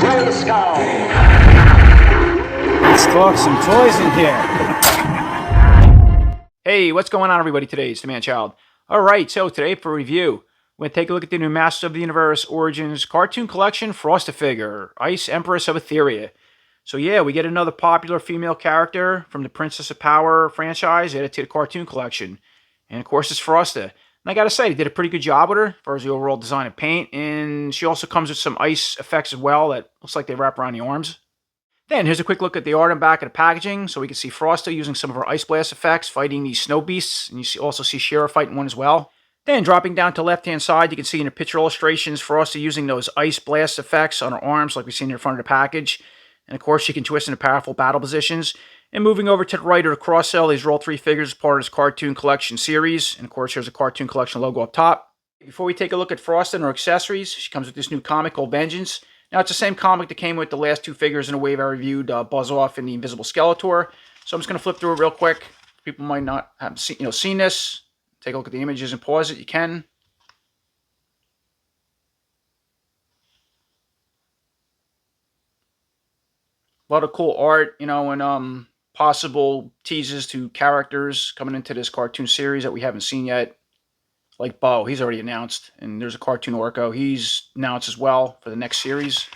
Let's talk some toys in here. Hey, what's going on, everybody? Today it's the Man-Child. Alright, so today for review, we're going to take a look at the new Masters of the Universe Origins Cartoon Collection Frosta Figure, Ice Empress of Etheria. So yeah, we get another popular female character from the Princess of Power franchise added to the cartoon collection. And of course it's Frosta. And I gotta say, they did a pretty good job with her as far as the overall design and paint. And she also comes with some ice effects as well that looks like they wrap around the arms. Then here's a quick look at the art and back of the packaging. So we can see Frosta using some of her Ice Blast effects fighting these snow beasts. And you also see Shira fighting one as well. Then dropping down to the left-hand side, you can see in the picture illustrations Frosta using those Ice Blast effects on her arms like we see in the front of the package. And of course, she can twist into powerful battle positions. And moving over to the right are the cross-sell. These are all three figures as part of this cartoon collection series. And of course, here's a cartoon collection logo up top. Before we take a look at Frosta and her accessories, she comes with this new comic called Vengeance. Now, it's the same comic that came with the last two figures in a wave I reviewed, Buzz-Off and the Invisible Skeletor. So I'm just going to flip through it real quick. People might not have seen this. Take a look at the images and pause it. You can. A lot of cool art, and possible teases to characters coming into this cartoon series that we haven't seen yet. Like Bo, he's already announced. And there's a cartoon Orko. He's announced as well for the next series.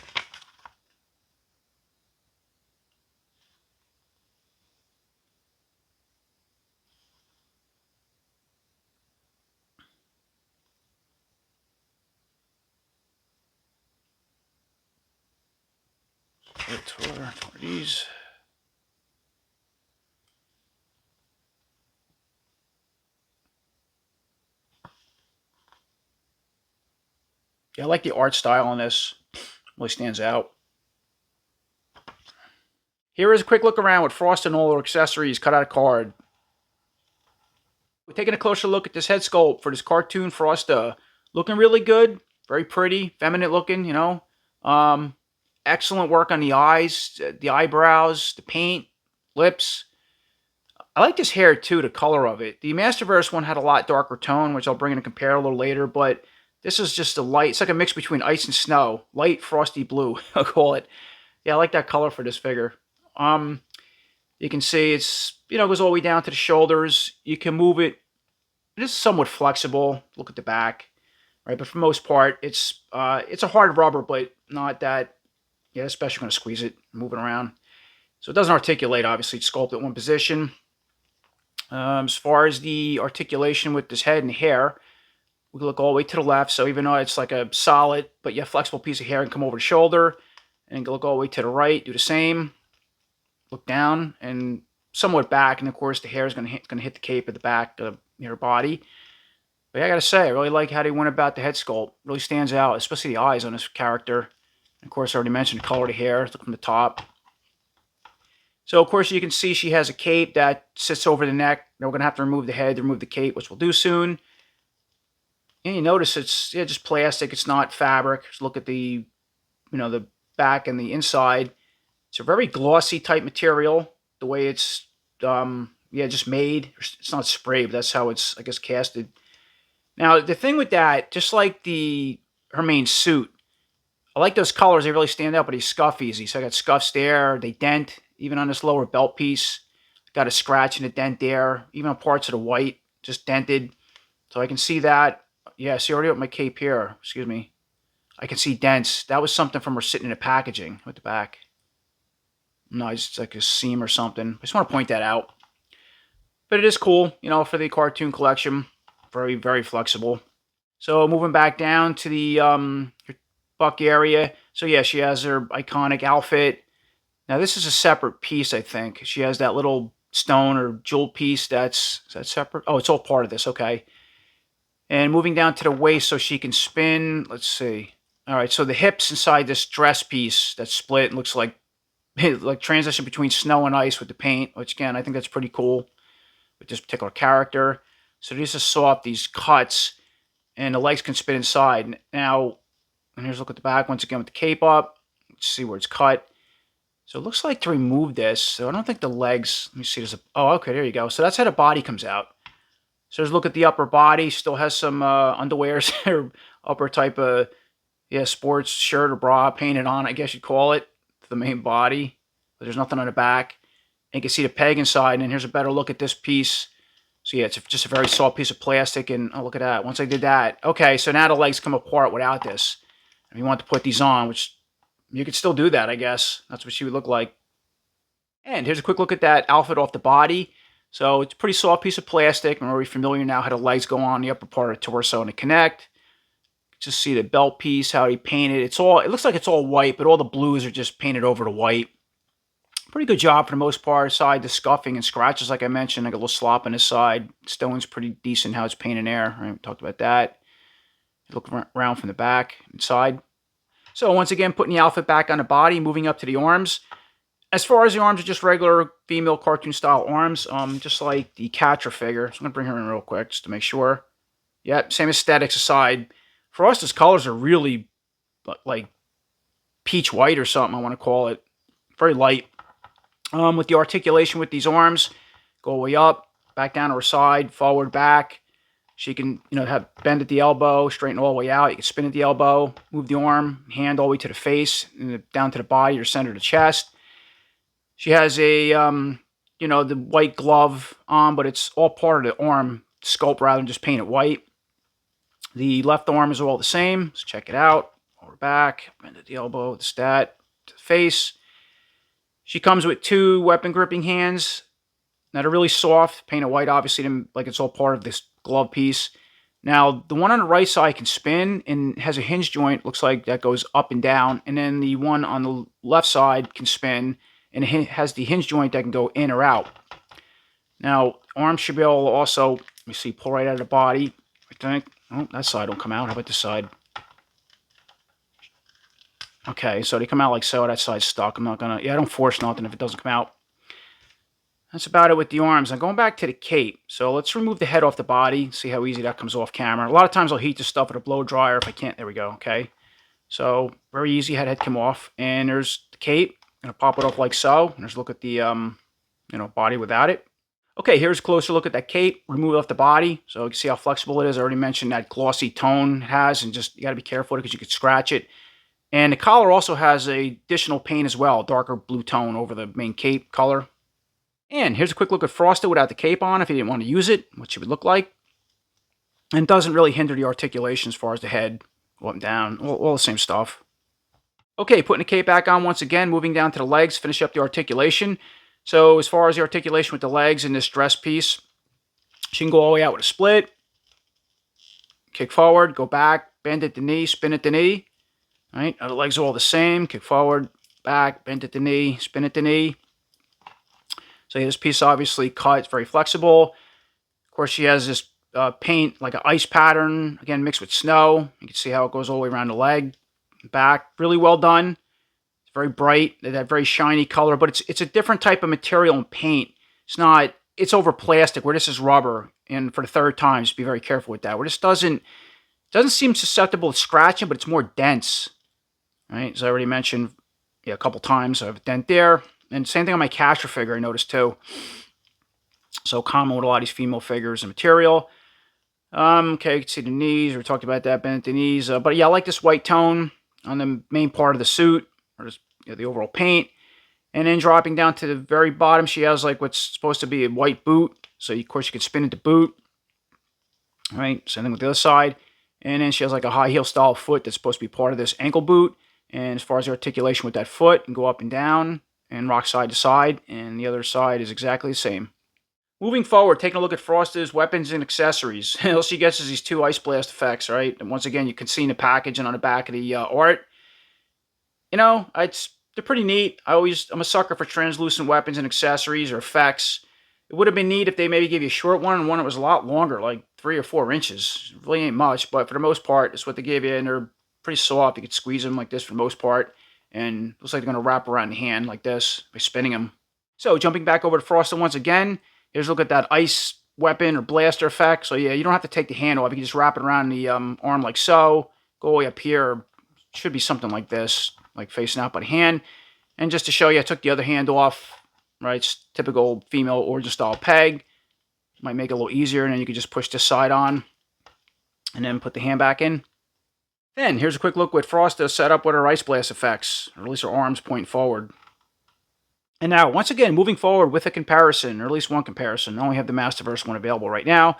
These. Yeah, I like the art style on this. Really stands out. Here is a quick look around with Frost and all her accessories cut out of card. We're taking a closer look at this head sculpt for this cartoon Frosta. Looking really good. Very pretty. Feminine looking, excellent work on the eyes, the eyebrows, the paint, lips. I like this hair too, the color of it. The Masterverse one had a lot darker tone, which I'll bring in and compare a little later, but this is just a light, it's like a mix between ice and snow. Light frosty blue, I'll call it. Yeah, I like that color for this figure. You can see it's, goes all the way down to the shoulders. You can move it. It is somewhat flexible. Look at the back, right? But for the most part, it's a hard rubber, but not that, yeah, especially going to squeeze it, moving around. So it doesn't articulate, obviously. It's sculpted in one position. As far as the articulation with this head and hair, we can look all the way to the left. So even though it's like a solid, but yeah, flexible piece of hair and come over the shoulder, and look all the way to the right, do the same. Look down and somewhat back, and of course the hair is going to hit the cape at the back of her body. But yeah, I gotta say, I really like how they went about the head sculpt. Really stands out, especially the eyes on this character. And of course, I already mentioned the color of the hair. Look from the top. So of course you can see she has a cape that sits over the neck. Now we're gonna have to remove the head to remove the cape, which we'll do soon. And you notice it's just plastic. It's not fabric. Just look at the the back and the inside. It's a very glossy type material. The way it's just made. It's not sprayed, but that's how it's, I guess, casted. Now the thing with that, just like her main suit, I like those colors. They really stand out, but they scuff easy. So I got scuffs there. They dent. Even on this lower belt piece, got a scratch and a dent there. Even on parts of the white, just dented. So I can see that. Yeah, see already with my cape here. Excuse me. I can see dents. That was something from her sitting in the packaging with the back. No, it's like a seam or something. I just want to point that out. But it is cool, for the cartoon collection. Very, very flexible. So moving back down to the buck area. So yeah, she has her iconic outfit. Now this is a separate piece, I think. She has that little stone or jewel piece. Is that separate? Oh, it's all part of this. Okay. And moving down to the waist so she can spin. Let's see. All right, so the hips inside this dress piece that's split looks like transition between snow and ice with the paint, which again, I think that's pretty cool with this particular character. So these are soft, these cuts, and the legs can spin inside. Now, and here's a look at the back once again with the cape up. Let's see where it's cut. So it looks like to remove this. So I don't think the legs, let me see, oh, okay, there you go. So that's how the body comes out. So let's look at the upper body. Still has some underwears or upper type of, Yeah, sports shirt or bra painted on, I guess you'd call it, to the main body. But there's nothing on the back. And you can see the peg inside, and here's a better look at this piece. So yeah, it's just a very soft piece of plastic, and oh, look at that. Once I did that, okay, so now the legs come apart without this. If you want to put these on, which you could still do that, I guess. That's what she would look like. And here's a quick look at that outfit off the body. So it's a pretty soft piece of plastic. I'm already familiar now how the legs go on the upper part of the torso and the connect. Just see the belt piece, how he painted. It looks like it's all white, but all the blues are just painted over to white. Pretty good job for the most part. Aside the scuffing and scratches, like I mentioned, like a little slop on his side. Stone's pretty decent how it's painted there. Right, we talked about that. Look around from the back and side. So once again, putting the outfit back on the body, moving up to the arms. As far as the arms are just regular female cartoon style arms, just like the Catcher figure. So I'm gonna bring her in real quick just to make sure. Yep, same aesthetics aside. Frosta's colors are really like peach white or something, I want to call it. Very light. With the articulation with these arms, go way up, back down to her side, forward, back. She can, have bend at the elbow, straighten all the way out. You can spin at the elbow, move the arm, hand all the way to the face, and down to the body or center of the chest. She has a, the white glove on, but it's all part of the arm sculpt rather than just paint it white. The left arm is all the same. Let's check it out. Over back, bend at the elbow, the stat, to the face. She comes with 2 weapon gripping hands that are really soft, painted white, obviously, like it's all part of this glove piece. Now, the one on the right side can spin and has a hinge joint, looks like that goes up and down. And then the one on the left side can spin and it has the hinge joint that can go in or out. Now, arms should be able to also, let me see, pull right out of the body, I think. Oh, that side will come out. How about this side? Okay, so they come out like so. That side's stuck. I'm not going to... Yeah, I don't force nothing if it doesn't come out. That's about it with the arms. Now, going back to the cape. So let's remove the head off the body. See how easy that comes off camera. A lot of times I'll heat this stuff with a blow dryer if I can't. There we go. Okay. So very easy. Head come off. And there's the cape. I'm going to pop it off like so. And there's a look at the body without it. Okay, here's a closer look at that cape. Remove it off the body. So you can see how flexible it is. I already mentioned that glossy tone it has. And just, you got to be careful because you could scratch it. And the collar also has a additional paint as well. Darker blue tone over the main cape color. And here's a quick look at Frosta without the cape on if you didn't want to use it, what she would look like. And it doesn't really hinder the articulation as far as the head, up and down, all the same stuff. Okay, putting the cape back on once again, moving down to the legs, finish up the articulation. So as far as the articulation with the legs in this dress piece, she can go all the way out with a split, kick forward, go back, bend at the knee, spin at the knee. All right, now the legs are all the same, kick forward, back, bend at the knee, spin at the knee. So this piece obviously cut, it's very flexible. Of course, she has this paint, like an ice pattern, again, mixed with snow. You can see how it goes all the way around the leg, back. Really well done. It's very bright, that very shiny color, but it's a different type of material and paint. It's over plastic, where this is rubber. And for the third time, just be very careful with that. Where this doesn't seem susceptible to scratching, but it's more dense. Right, as I already mentioned a couple times, I have a dent there. And same thing on my Catcher figure, I noticed too. So common with a lot of these female figures and material. Okay, you can see the knees. We talked about that, bent at the knees. But yeah, I like this white tone on the main part of the suit, or just the overall paint. And then dropping down to the very bottom, she has like what's supposed to be a white boot. So of course you could spin it to boot. All right, same thing with the other side. And then she has like a high heel style foot that's supposed to be part of this ankle boot. And as far as the articulation with that foot, you can go up and down and rock side to side, and the other side is exactly the same. Moving forward, taking a look at Frosta's weapons and accessories. All she gets is these 2 ice blast effects, right? And once again, you can see in the package and on the back of the art. They're pretty neat. I'm a sucker for translucent weapons and accessories or effects. It would have been neat if they maybe gave you a short one and one that was a lot longer, like 3 or 4 inches. It really ain't much, but for the most part, it's what they gave you, and they're pretty soft. You could squeeze them like this for the most part. And looks like they're going to wrap around the hand like this by spinning them. So jumping back over to Frosta once again, here's a look at that ice weapon or blaster effect. So yeah, you don't have to take the hand off. You can just wrap it around the arm like so. Go all the way up here. Should be something like this, like facing out by the hand. And just to show you, I took the other hand off. Right, it's typical female origin style peg. Might make it a little easier, and then you can just push this side on. And then put the hand back in. Then, here's a quick look with Frosta set up with her Ice Blast effects, or at least her arms point forward. And now, once again, moving forward with a comparison, or at least one comparison. I only have the Masterverse one available right now.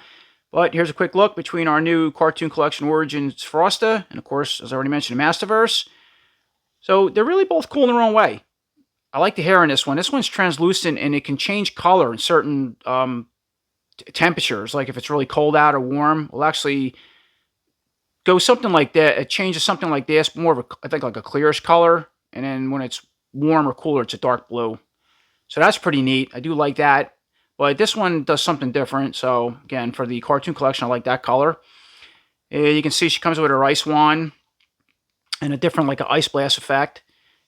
But here's a quick look between our new Cartoon Collection Origins Frosta, and of course, as I already mentioned, the Masterverse. So they're really both cool in their own way. I like the hair in this one. This one's translucent, and it can change color in certain temperatures. Like if it's really cold out or warm, it'll actually go something like that. It changes something like this, more of a, I think, like a clearish color. And then when it's warm or cooler, it's a dark blue. So that's pretty neat. I do like that. But this one does something different. So again, for the cartoon collection, I like that color. You can see she comes with her ice wand and a different, like an ice blast effect.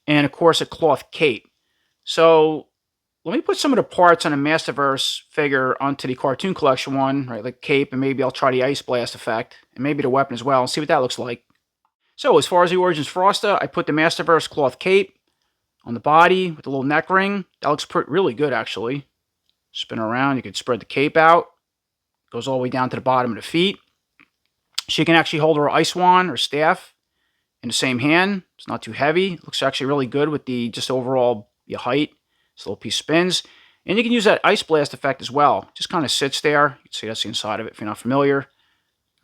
And of course, a cloth cape. So let me put some of the parts on a Masterverse figure onto the cartoon collection one, right? Like cape, and maybe I'll try the ice blast effect, and maybe the weapon as well, and see what that looks like. So as far as the Origins Frosta, I put the Masterverse cloth cape on the body with a little neck ring. That looks really good, actually. Spin around, you can spread the cape out. Goes all the way down to the bottom of the feet. She can actually hold her ice wand or staff in the same hand. It's not too heavy. Looks actually really good with the just overall height. This little piece spins. And you can use that ice blast effect as well. Just kind of sits there. You can see that's the inside of it if you're not familiar.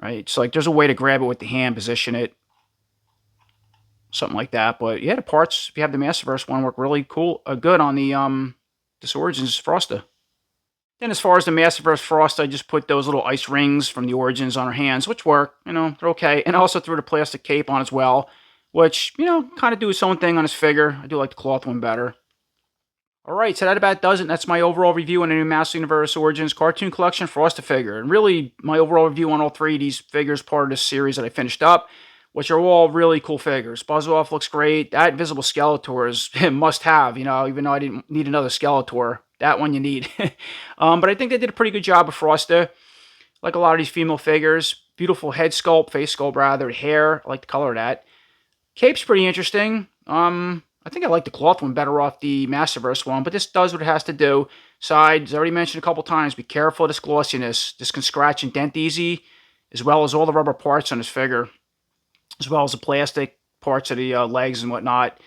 Right? It's like there's a way to grab it with the hand, position it. Something like that. But yeah, the parts, if you have the Masterverse one, work really cool, good on the this Origins Frosta. Then as far as the Masterverse Frosta, I just put those little ice rings from the Origins on her hands, which work. You know, they're okay. And I also threw the plastic cape on as well, which, you know, kind of do its own thing on this figure. I do like the cloth one better. Alright, so that about does it. That's my overall review on the new Master Universe Origins Cartoon Collection Frosta Figure. And really, my overall review on all three of these figures, part of this series that I finished up, which are all really cool figures. Buzz-Off looks great. That Invisible Skeletor is a must-have, you know, even though I didn't need another Skeletor. That one you need. But I think they did a pretty good job of Frosta. Like a lot of these female figures. Beautiful head sculpt, face sculpt rather, hair. I like the color of that. Cape's pretty interesting. I think I like the cloth one better off the Masterverse one, but this does what it has to do. Sides, I already mentioned a couple times, be careful of this glossiness. This can scratch and dent easy, as well as all the rubber parts on this figure, as well as the plastic parts of the legs and whatnot.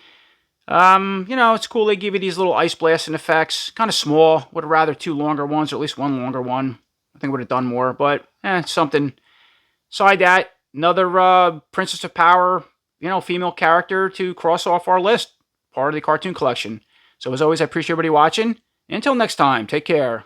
You know, it's cool they give you these little ice blasting effects. Kind of small. Would have rather two longer ones, or at least one longer one. I think would have done more, but it's something. Aside that, another Princess of Power, you know, female character to cross off our list. Part of the cartoon collection. So as always, I appreciate everybody watching. Until next time, take care.